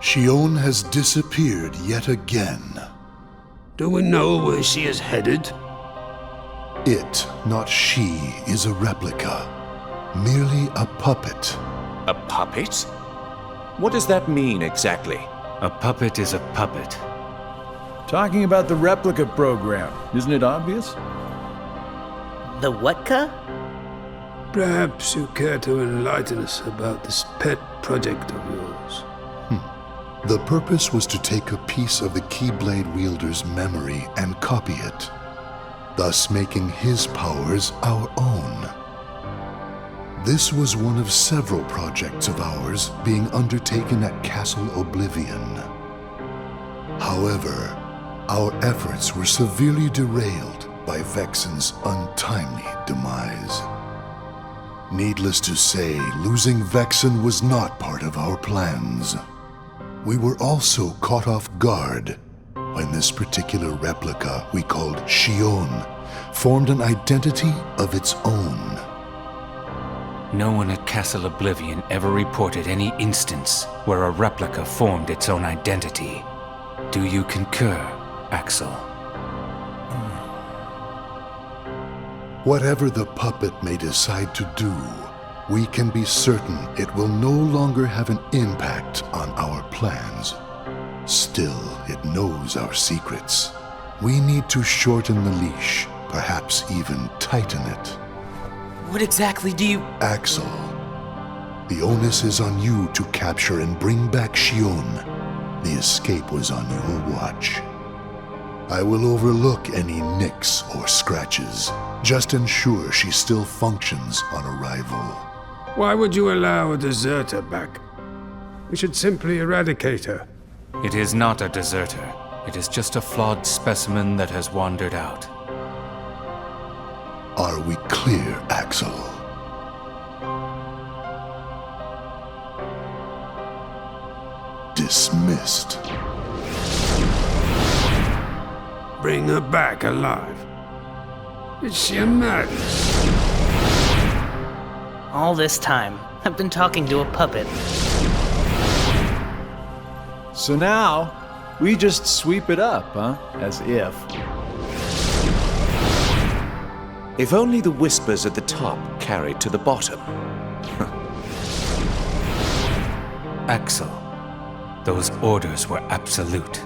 Shion has disappeared yet again. Do we know where she is headed? It, not she, is a replica. Merely a puppet. A puppet? What does that mean exactly? A puppet is a puppet. Talking about the replica program, isn't it obvious? The what-ca? Perhaps you care to enlighten us about this pet project of yours. The purpose was to take a piece of the Keyblade wielder's memory and copy it, thus making his powers our own. This was one of several projects of ours being undertaken at Castle Oblivion. However, our efforts were severely derailed by Vexen's untimely demise. Needless to say, losing Vexen was not part of our plans. We were also caught off guard when this particular replica we called Shion formed an identity of its own. No one at Castle Oblivion ever reported any instance where a replica formed its own identity. Do you concur, Axel? Whatever the puppet may decide to do, we can be certain it will no longer have an impact on our plans. Still, it knows our secrets. We need to shorten the leash, perhaps even tighten it. What exactly do you... Axel, the onus is on you to capture and bring back Shion. The escape was on your watch. I will overlook any nicks or scratches. Just ensure she still functions on arrival. Why would you allow a deserter back? We should simply eradicate her. It is not a deserter. It is just a flawed specimen that has wandered out. Are we clear, Axel? Dismissed. Bring her back alive. Is she a madness? All this time, I've been talking to a puppet. So now, we just sweep it up, huh? As if. If only the whispers at the top carried to the bottom. Axel, those orders were absolute.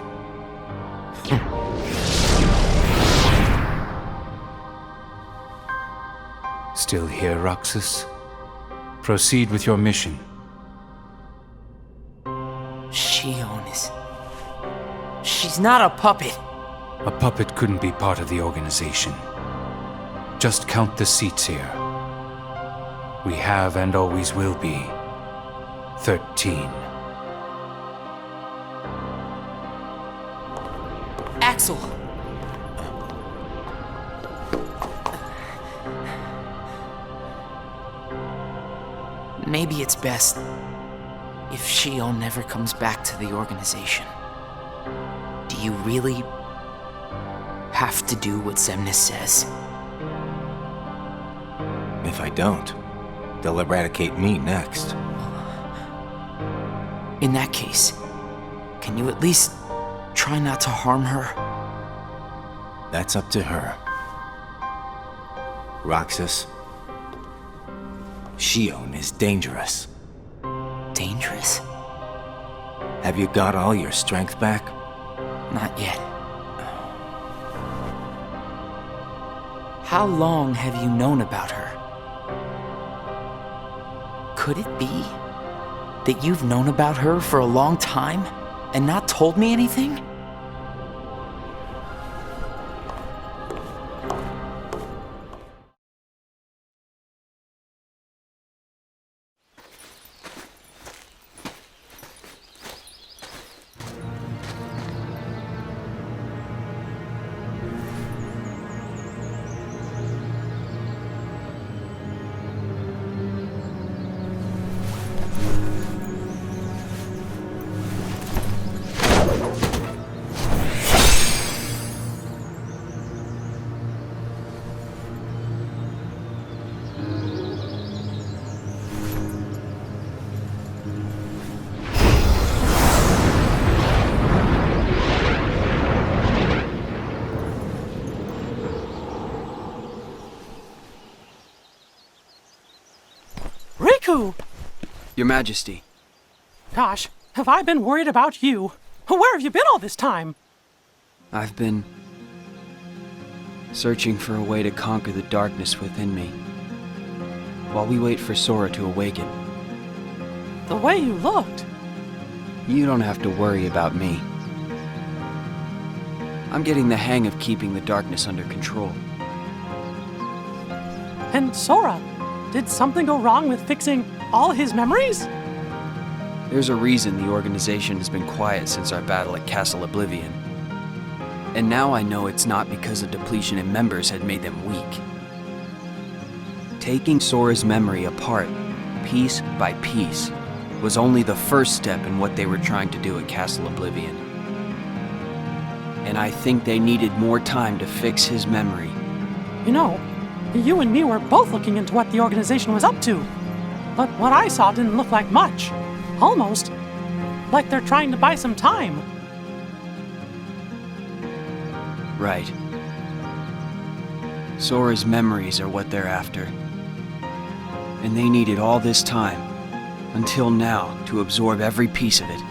Still here, Roxas? Proceed with your mission. Shion is... She's not a puppet. A puppet couldn't be part of the organization. Just count the seats here. We have and always will be 13. Axel! Maybe it's best if Shion never comes back to the organization. Do you really have to do what Xemnas says? If I don't, they'll eradicate me next. In that case, can you at least try not to harm her? That's up to her. Roxas, Shion is dangerous. Dangerous? Have you got all your strength back? Not yet. How long have you known about her? Could it be that you've known about her for a long time and not told me anything? Riku! Your Majesty. Gosh, have I been worried about you? Where have you been all this time? I've been searching for a way to conquer the darkness within me, while we wait for Sora to awaken. The way you looked. You don't have to worry about me. I'm getting the hang of keeping the darkness under control. And Sora, did something go wrong with fixing all his memories? There's a reason the organization has been quiet since our battle at Castle Oblivion. And now I know it's not because a depletion in members had made them weak. Taking Sora's memory apart, piece by piece, was only the first step in what they were trying to do at Castle Oblivion. And I think they needed more time to fix his memory. You know, you and me were both looking into what the organization was up to. But what I saw didn't look like much. Almost like they're trying to buy some time. Right. Sora's memories are what they're after. And they needed all this time, until now, to absorb every piece of it.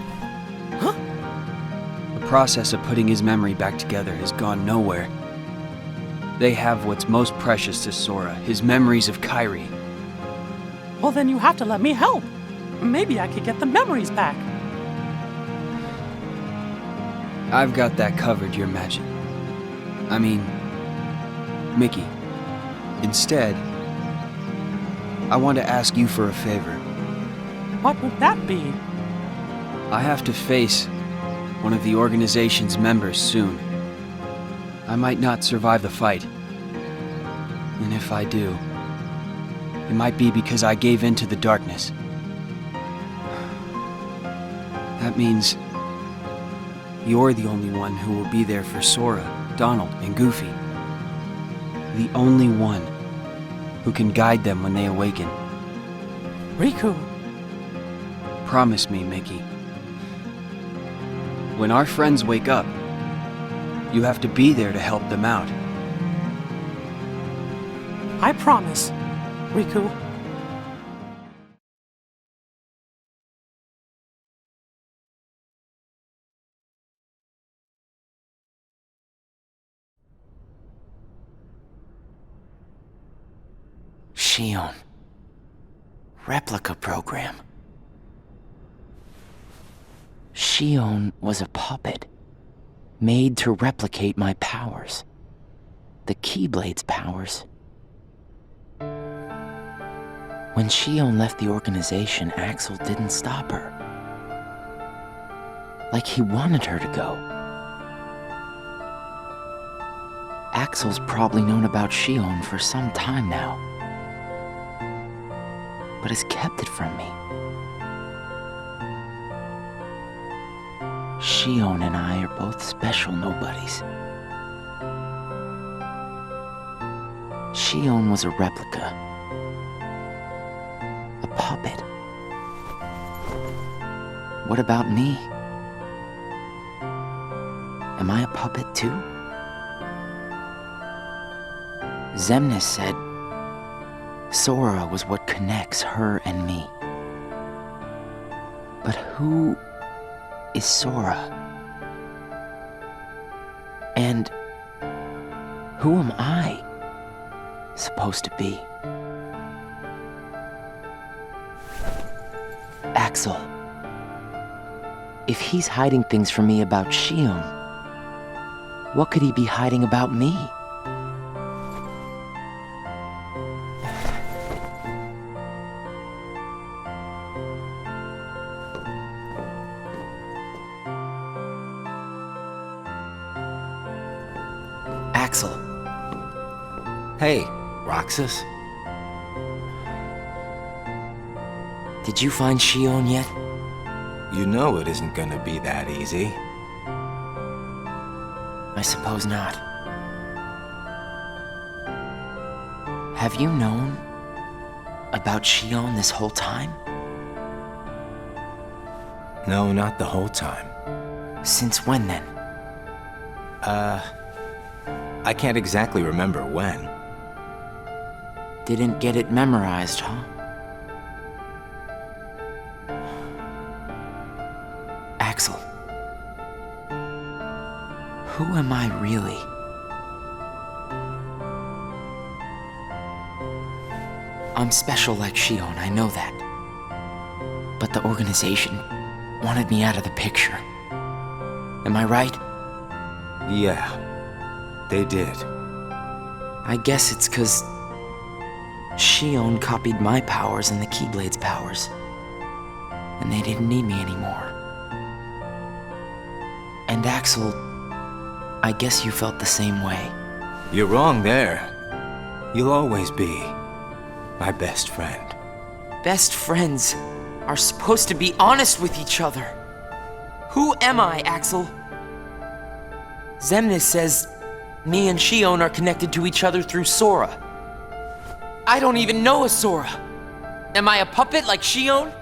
Huh? The process of putting his memory back together has gone nowhere. They have what's most precious to Sora, his memories of Kairi. Well, then you have to let me help. Maybe I could get the memories back. I've got that covered, Your Majesty. I mean, Mickey. Instead, I want to ask you for a favor. What would that be? I have to face one of the organization's members soon. I might not survive the fight. And if I do, it might be because I gave in to the darkness. That means you're the only one who will be there for Sora, Donald, and Goofy. The only one who can guide them when they awaken. Riku. Promise me, Mickey. When our friends wake up, you have to be there to help them out. I promise, Riku. Shion. Replica program. Shion was a puppet, made to replicate my powers. The Keyblade's powers. When Shion left the organization, Axel didn't stop her. Like he wanted her to go. Axel's probably known about Shion for some time now, but has kept it from me. Shion and I are both special nobodies. Shion was a replica. A puppet. What about me? Am I a puppet too? Xemnas said Sora was what connects her and me. But who is Sora? And who am I supposed to be? Axel. If he's hiding things from me about Shion, what could he be hiding about me? Axel. Hey, Roxas. Did you find Shion yet? You know it isn't gonna be that easy. I suppose not. Have you known about Shion this whole time? No, not the whole time. Since when then? I can't exactly remember when. Didn't get it memorized, huh? Axel. Who am I really? I'm special like Shion, I know that. But the organization wanted me out of the picture. Am I right? Yeah, they did. I guess it's 'cause Shion copied my powers and the Keyblade's powers. And they didn't need me anymore. And Axel, I guess you felt the same way. You're wrong there. You'll always be my best friend. Best friends are supposed to be honest with each other. Who am I, Axel? Xemnas says me and Shion are connected to each other through Sora. I don't even know a Sora. Am I a puppet like Shion?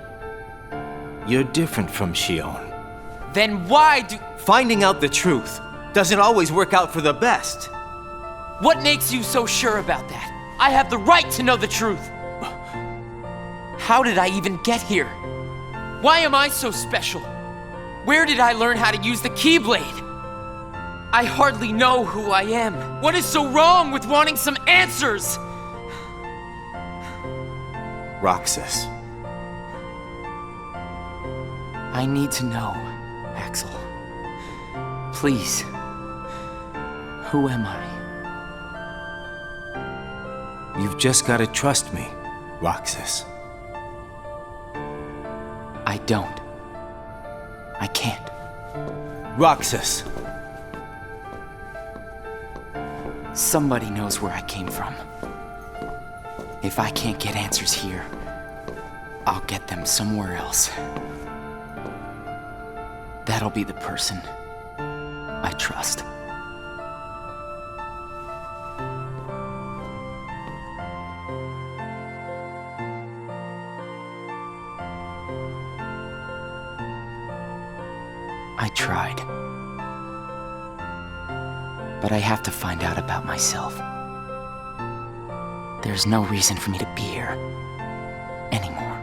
You're different from Shion. Then why do... Finding out the truth doesn't always work out for the best. What makes you so sure about that? I have the right to know the truth. How did I even get here? Why am I so special? Where did I learn how to use the Keyblade? I hardly know who I am. What is so wrong with wanting some answers? Roxas. I need to know, Axel. Please. Who am I? You've just gotta trust me, Roxas. I don't. I can't. Roxas! Somebody knows where I came from. If I can't get answers here, I'll get them somewhere else. That'll be the person I trust. I tried. But I have to find out about myself. There's no reason for me to be here anymore.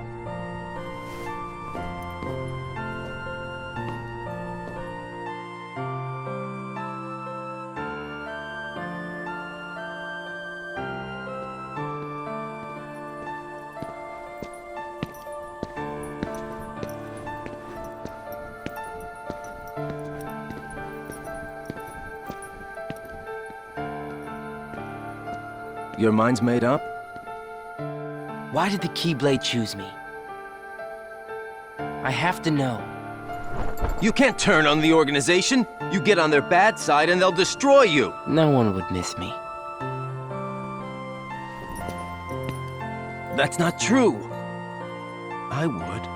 Your mind's made up? Why did the Keyblade choose me? I have to know. You can't turn on the organization. You get on their bad side and they'll destroy you. No one would miss me. That's not true. I would.